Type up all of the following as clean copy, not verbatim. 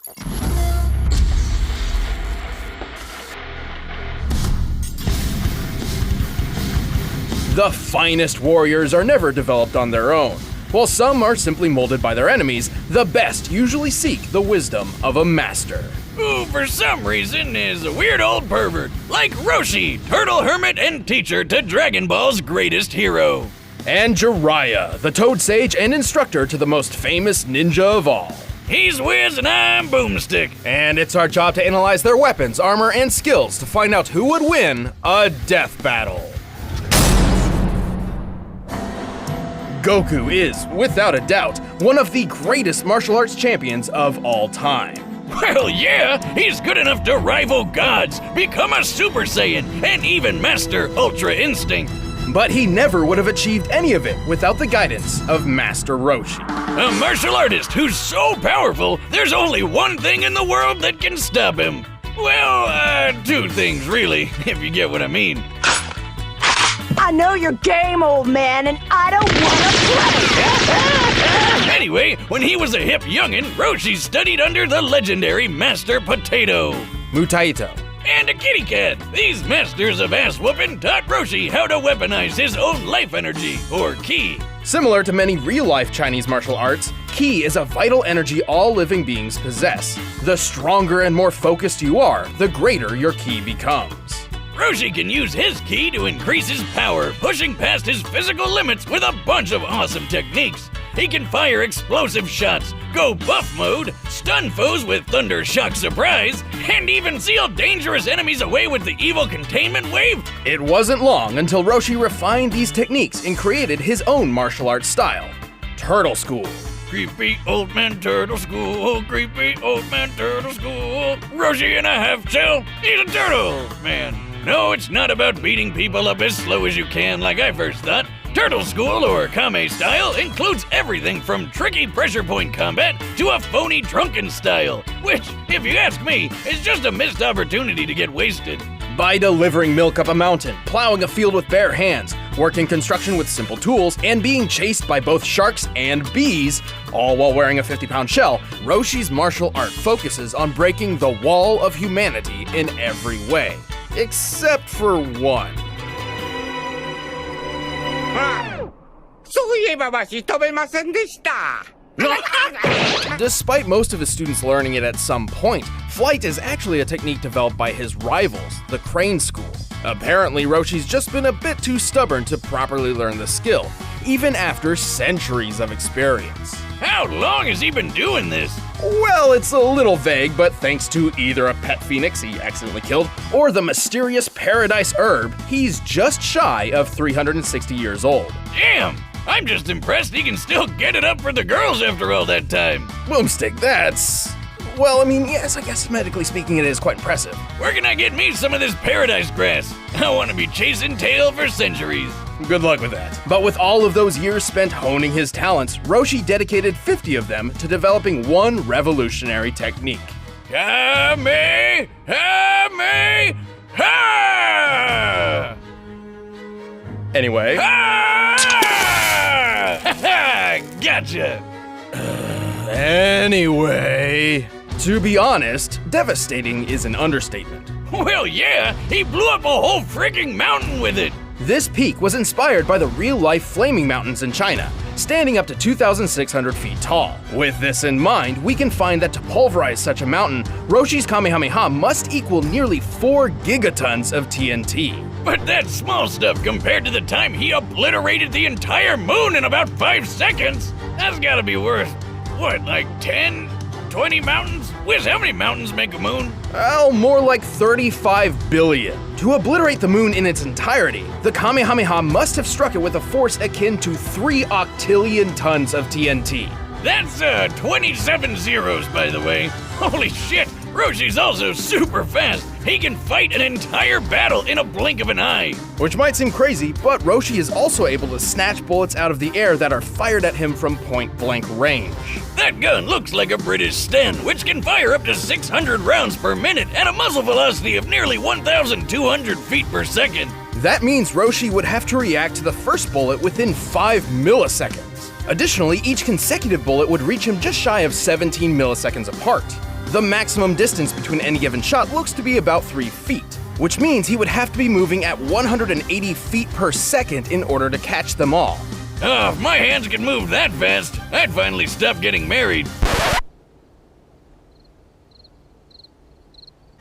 The finest warriors are never developed on their own. While some are simply molded by their enemies, the best usually seek the wisdom of a master. Who, for some reason, is a weird old pervert, like Roshi, turtle hermit and teacher to Dragon Ball's greatest hero. And Jiraiya, the Toad Sage and instructor to the most famous ninja of all. He's Wiz and I'm Boomstick. And it's our job to analyze their weapons, armor, and skills to find out who would win a death battle. Goku is, without a doubt, one of the greatest martial arts champions of all time. Well, yeah, he's good enough to rival gods, become a Super Saiyan, and even master Ultra Instinct. But he never would have achieved any of it without the guidance of Master Roshi. A martial artist who's so powerful, there's only one thing in the world that can stop him. Well, two things really, if you get what I mean. I know your game, old man, and I don't want to play. Anyway, when he was a hip youngin', Roshi studied under the legendary Master Potato. Mutaito. And a kitty cat. These masters of ass-whooping taught Roshi how to weaponize his own life energy, or ki. Similar to many real-life Chinese martial arts, ki is a vital energy all living beings possess. The stronger and more focused you are, the greater your ki becomes. Roshi can use his ki to increase his power, pushing past his physical limits with a bunch of awesome techniques. He can fire explosive shots, go buff mode, stun foes with Thunder Shock Surprise, and even seal dangerous enemies away with the evil containment wave. It wasn't long until Roshi refined these techniques and created his own martial arts style, Turtle School. Creepy old man turtle school, creepy old man turtle school. Roshi in a half shell, he's a turtle man. No, it's not about beating people up as slow as you can like I first thought. Turtle School, or Kame style, includes everything from tricky pressure point combat to a phony drunken style, which, if you ask me, is just a missed opportunity to get wasted. By delivering milk up a mountain, plowing a field with bare hands, working construction with simple tools, and being chased by both sharks and bees, all while wearing a 50-pound shell, Roshi's martial art focuses on breaking the wall of humanity in every way. Except for one. Despite most of his students learning it at some point, flight is actually a technique developed by his rivals, the Crane School. Apparently, Roshi's just been a bit too stubborn to properly learn the skill, even after centuries of experience. How long has he been doing this? Well, it's a little vague, but thanks to either a pet phoenix he accidentally killed, or the mysterious paradise herb, he's just shy of 360 years old. Damn! I'm just impressed he can still get it up for the girls after all that time. Boomstick, that's... well, I mean, yes, I guess medically speaking it is quite impressive. Where can I get me some of this paradise grass? I want to be chasing tail for centuries. Good luck with that. But with all of those years spent honing his talents, Roshi dedicated 50 of them to developing one revolutionary technique. Kame! Kame! Ha! Anyway... Gotcha! Anyway... to be honest, devastating is an understatement. Well, yeah, he blew up a whole freaking mountain with it. This peak was inspired by the real-life flaming mountains in China, standing up to 2,600 feet tall. With this in mind, we can find that to pulverize such a mountain, Roshi's Kamehameha must equal nearly 4 gigatons of TNT. But that's small stuff compared to the time he obliterated the entire moon in about 5 seconds. That's gotta be worth, what, like 10, 20 mountains? Wiz, how many mountains make a moon? Well, more like 35 billion. To obliterate the moon in its entirety, the Kamehameha must have struck it with a force akin to 3 octillion tons of TNT. That's 27 zeros, by the way. Holy shit, Roshi's also super fast. He can fight an entire battle in a blink of an eye. Which might seem crazy, but Roshi is also able to snatch bullets out of the air that are fired at him from point-blank range. That gun looks like a British Sten, which can fire up to 600 rounds per minute at a muzzle velocity of nearly 1,200 feet per second. That means Roshi would have to react to the first bullet within 5 milliseconds. Additionally, each consecutive bullet would reach him just shy of 17 milliseconds apart. The maximum distance between any given shot looks to be about 3 feet, which means he would have to be moving at 180 feet per second in order to catch them all. Oh, if my hands could move that fast, I'd finally stop getting married.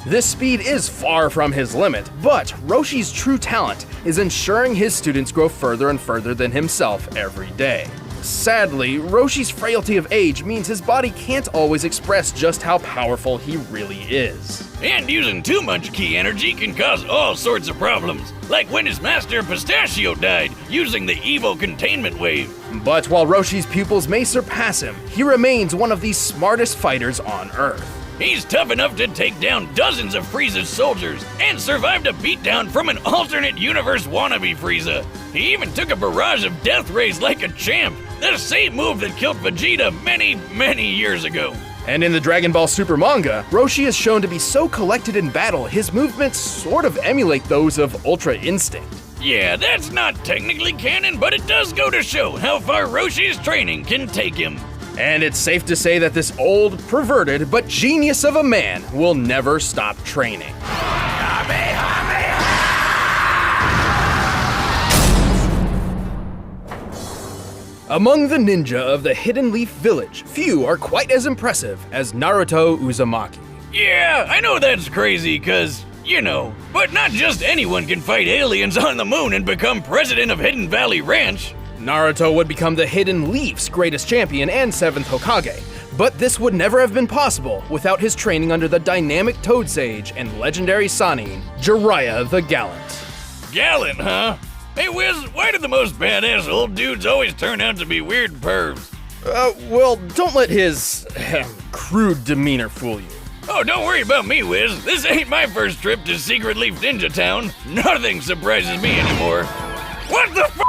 This speed is far from his limit, but Roshi's true talent is ensuring his students grow further and further than himself every day. Sadly, Roshi's frailty of age means his body can't always express just how powerful he really is. And using too much ki energy can cause all sorts of problems, like when his master Pistachio died using the evil containment wave. But while Roshi's pupils may surpass him, he remains one of the smartest fighters on Earth. He's tough enough to take down dozens of Frieza's soldiers and survived a beatdown from an alternate universe wannabe Frieza. He even took a barrage of death rays like a champ, the same move that killed Vegeta many years ago. And in the Dragon Ball Super manga, Roshi is shown to be so collected in battle, his movements sort of emulate those of Ultra Instinct. Yeah, that's not technically canon, but it does go to show how far Roshi's training can take him. And it's safe to say that this old, perverted, but genius of a man will never stop training. Among the ninja of the Hidden Leaf Village, few are quite as impressive as Naruto Uzumaki. Yeah, I know that's crazy, but not just anyone can fight aliens on the moon and become president of Hidden Valley Ranch. Naruto would become the Hidden Leaf's greatest champion and 7th Hokage, but this would never have been possible without his training under the dynamic Toad Sage and legendary Sannin, Jiraiya the Gallant. Gallant, huh? Hey Wiz, why do the most badass old dudes always turn out to be weird pervs? Well, don't let his crude demeanor fool you. Oh, don't worry about me, Wiz. This ain't my first trip to Secret Leaf Ninja Town. Nothing surprises me anymore. What the f***?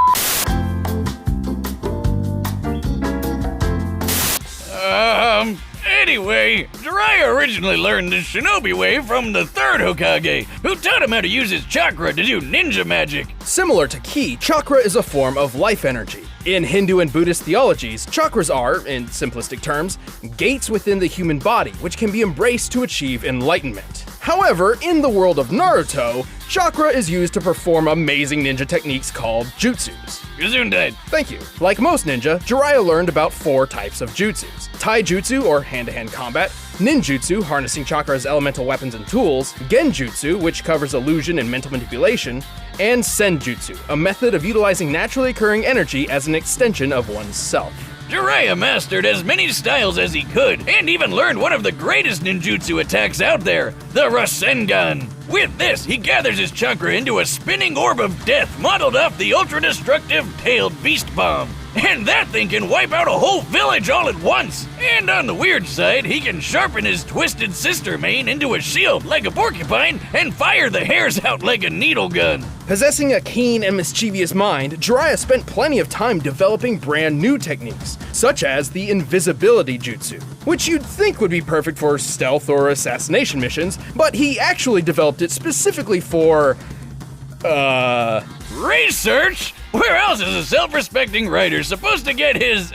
Anyway, Jiraiya originally learned the shinobi way from the 3rd Hokage, who taught him how to use his chakra to do ninja magic. Similar to ki, chakra is a form of life energy. In Hindu and Buddhist theologies, chakras are, in simplistic terms, gates within the human body which can be embraced to achieve enlightenment. However, in the world of Naruto, chakra is used to perform amazing ninja techniques called jutsus. Gesundheit. Thank you. Like most ninja, Jiraiya learned about 4 types of jutsus. Taijutsu, or hand-to-hand combat, ninjutsu, harnessing chakra as elemental weapons and tools, genjutsu, which covers illusion and mental manipulation, and senjutsu, a method of utilizing naturally occurring energy as an extension of one's self. Jiraiya mastered as many styles as he could, and even learned one of the greatest ninjutsu attacks out there, the Rasengan. With this, he gathers his chakra into a spinning orb of death modeled off the ultra-destructive tailed beast bomb. And that thing can wipe out a whole village all at once. And on the weird side, he can sharpen his twisted sister mane into a shield like a porcupine and fire the hairs out like a needle gun. Possessing a keen and mischievous mind, Jiraiya spent plenty of time developing brand new techniques, such as the invisibility jutsu, which you'd think would be perfect for stealth or assassination missions, but he actually developed it specifically for, research? Where else is a self-respecting writer supposed to get his,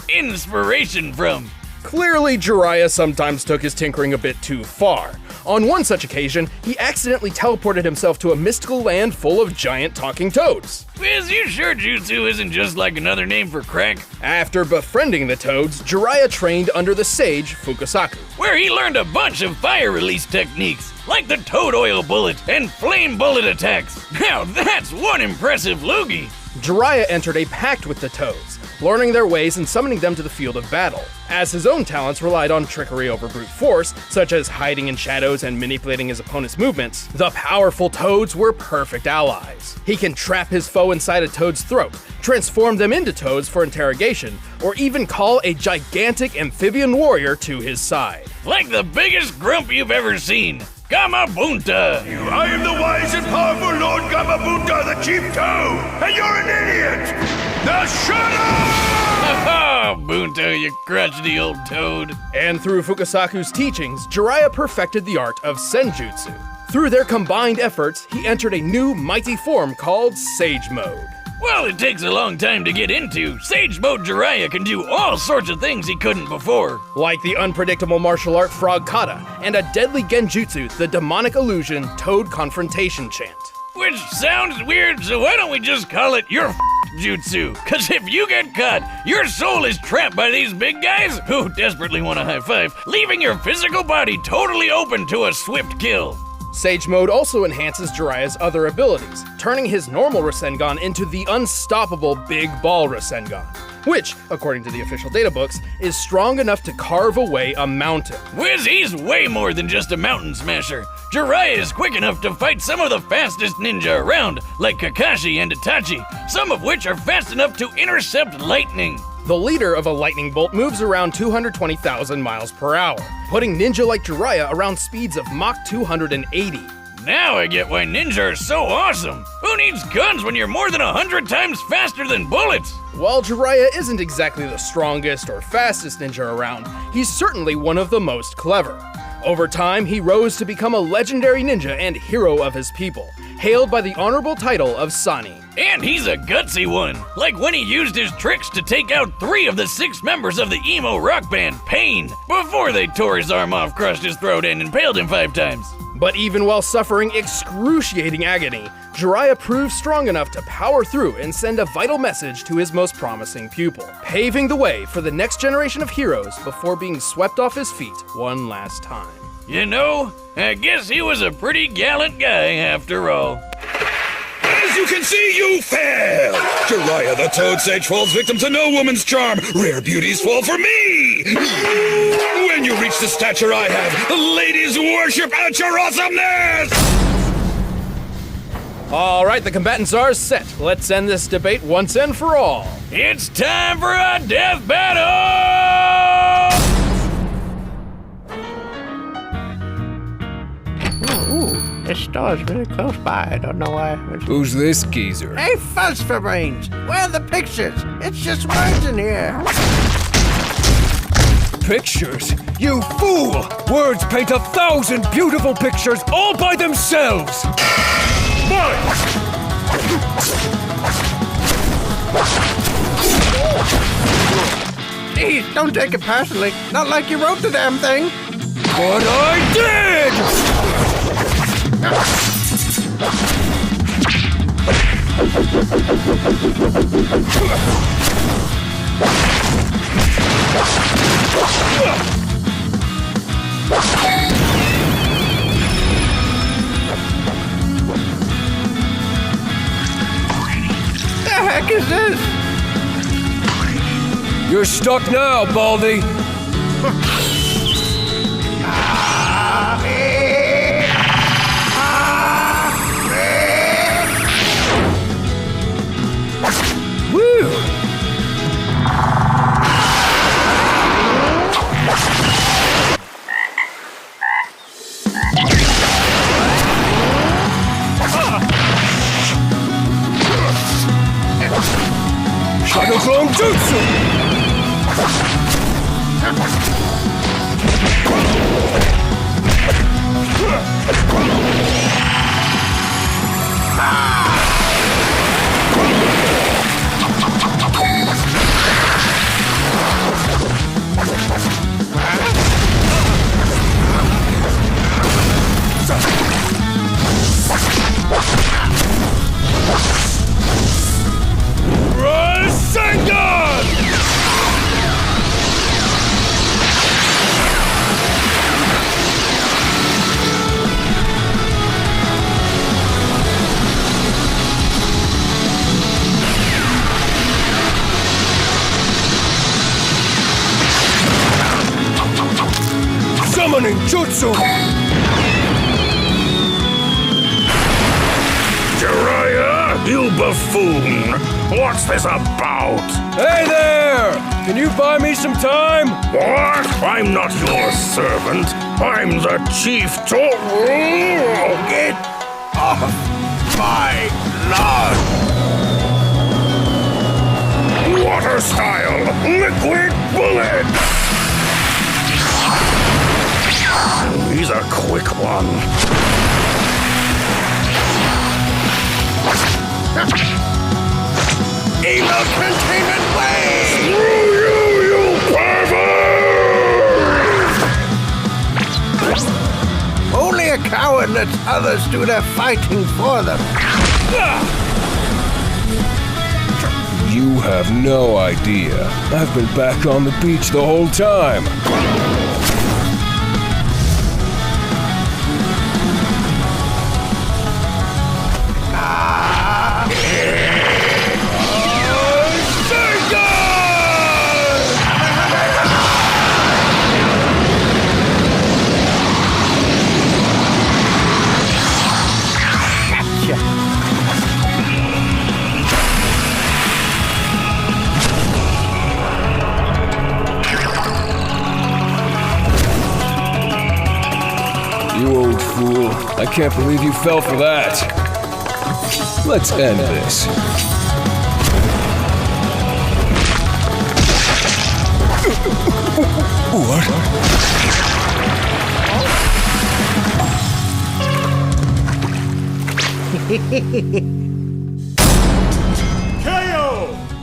inspiration from? Clearly, Jiraiya sometimes took his tinkering a bit too far. On one such occasion, he accidentally teleported himself to a mystical land full of giant talking toads. Is you sure jutsu isn't just like another name for crack? After befriending the toads, Jiraiya trained under the sage Fukasaku, where he learned a bunch of fire release techniques, like the toad oil bullet and flame bullet attacks. Now that's one impressive loogie. Jiraiya entered a pact with the toads, learning their ways and summoning them to the field of battle, as his own talents relied on trickery over brute force, such as hiding in shadows and manipulating his opponent's movements. The powerful toads were perfect allies. He can trap his foe inside a toad's throat, transform them into toads for interrogation, or even call a gigantic amphibian warrior to his side. Like the biggest grump you've ever seen. Gamabunta! I am the wise and powerful Lord Gamabunta, the Chief Toad, and you're an idiot! Now shut up! Oh, Bunta, you crotchety old toad. And through Fukasaku's teachings, Jiraiya perfected the art of senjutsu. Through their combined efforts, he entered a new mighty form called Sage Mode. While it takes a long time to get into, Sage Mode Jiraiya can do all sorts of things he couldn't before. Like the unpredictable martial art Frog Kata, and a deadly genjutsu, the demonic illusion Toad Confrontation Chant. Which sounds weird, so why don't we just call it your jutsu? Cause if you get caught, your soul is trapped by these big guys who desperately want a high five, leaving your physical body totally open to a swift kill. Sage Mode also enhances Jiraiya's other abilities, turning his normal Rasengan into the unstoppable Big Ball Rasengan, which, according to the official databooks, is strong enough to carve away a mountain. Whiz, he's way more than just a mountain smasher. Jiraiya is quick enough to fight some of the fastest ninja around, like Kakashi and Itachi, some of which are fast enough to intercept lightning. The leader of a lightning bolt moves around 220,000 miles per hour, putting ninja like Jiraiya around speeds of Mach 280. Now I get why ninja are so awesome. Who needs guns when you're more than 100 times faster than bullets? While Jiraiya isn't exactly the strongest or fastest ninja around, he's certainly one of the most clever. Over time, he rose to become a legendary ninja and hero of his people, hailed by the honorable title of Sani. And he's a gutsy one, like when he used his tricks to take out 3 of the 6 members of the emo rock band, Pain, before they tore his arm off, crushed his throat, and impaled him 5 times. But even while suffering excruciating agony, Jiraiya proved strong enough to power through and send a vital message to his most promising pupil, paving the way for the next generation of heroes before being swept off his feet one last time. You know, I guess he was a pretty gallant guy after all. As you can see, you fail! Jiraiya the Toad Sage falls victim to no woman's charm. Rare beauties fall for me! When you reach the stature I have, the ladies worship at your awesomeness! All right, the combatants are set. Let's end this debate once and for all. It's time for a death battle! This store's really close by. I don't know why. Who's this geezer? Hey, fuzz for brains. Where are the pictures? It's just words in here. Pictures? You fool! Words paint 1,000 beautiful pictures all by themselves! Please, don't take it personally. Not like you wrote the damn thing. But I did! The heck is this? You're stuck now, Baldy. Woo! Shadow Clone Jutsu! Summoning Jutsu! Jiraiya, you buffoon! What's this about? Hey there! Can you buy me some time? What? I'm not your servant. I'm the chief Get off my lawn! Water style, liquid bullet! He's a quick one. a coward lets others do their fighting for them. You have no idea. I've been back on the beach the whole time. You old fool. I can't believe you fell for that. Let's end this.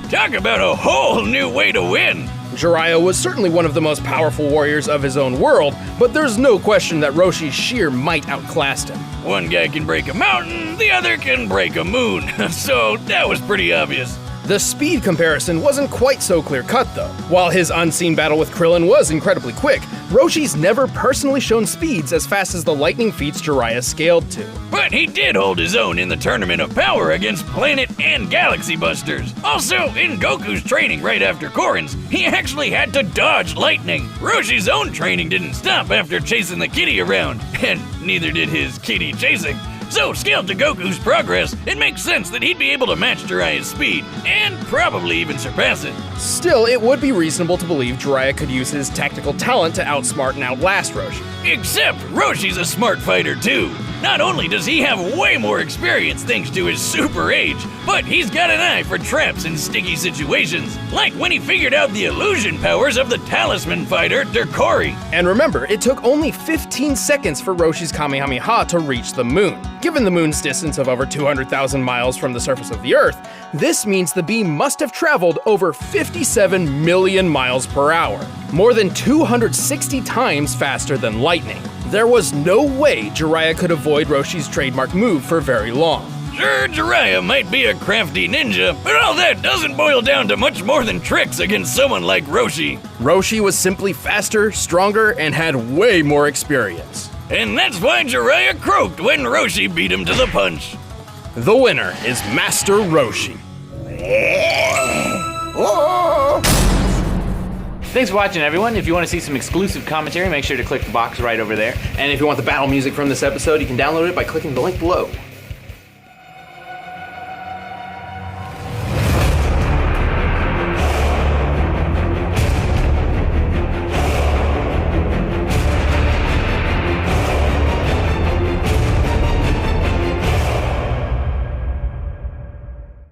Talk about a whole new way to win. Jiraiya was certainly one of the most powerful warriors of his own world, but there's no question that Roshi's sheer might outclassed him. One guy can break a mountain, the other can break a moon. So that was pretty obvious. The speed comparison wasn't quite so clear-cut, though. While his unseen battle with Krillin was incredibly quick, Roshi's never personally shown speeds as fast as the lightning feats Jiraiya scaled to. But he did hold his own in the Tournament of Power against Planet and Galaxy Busters. Also, in Goku's training right after Korin's, he actually had to dodge lightning. Roshi's own training didn't stop after chasing the kitty around, and neither did his kitty chasing. So, scaled to Goku's progress, it makes sense that he'd be able to match Jiraiya's speed, and probably even surpass it. Still, it would be reasonable to believe Jiraiya could use his tactical talent to outsmart and outlast Roshi. Except Roshi's a smart fighter too. Not only does he have way more experience thanks to his super age, but he's got an eye for traps in sticky situations, like when he figured out the illusion powers of the talisman fighter Derkori. And remember, it took only 15 seconds for Roshi's Kamehameha to reach the moon. Given the moon's distance of over 200,000 miles from the surface of the Earth, this means the beam must have traveled over 57 million miles per hour, more than 260 times faster than lightning. There was no way Jiraiya could avoid Roshi's trademark move for very long. Sure, Jiraiya might be a crafty ninja, but all that doesn't boil down to much more than tricks against someone like Roshi. Roshi was simply faster, stronger, and had way more experience. And that's why Jiraiya croaked when Roshi beat him to the punch. The winner is Master Roshi. Thanks for watching, everyone. If you want to see some exclusive commentary, make sure to click the box right over there. And if you want the battle music from this episode, you can download it by clicking the link below.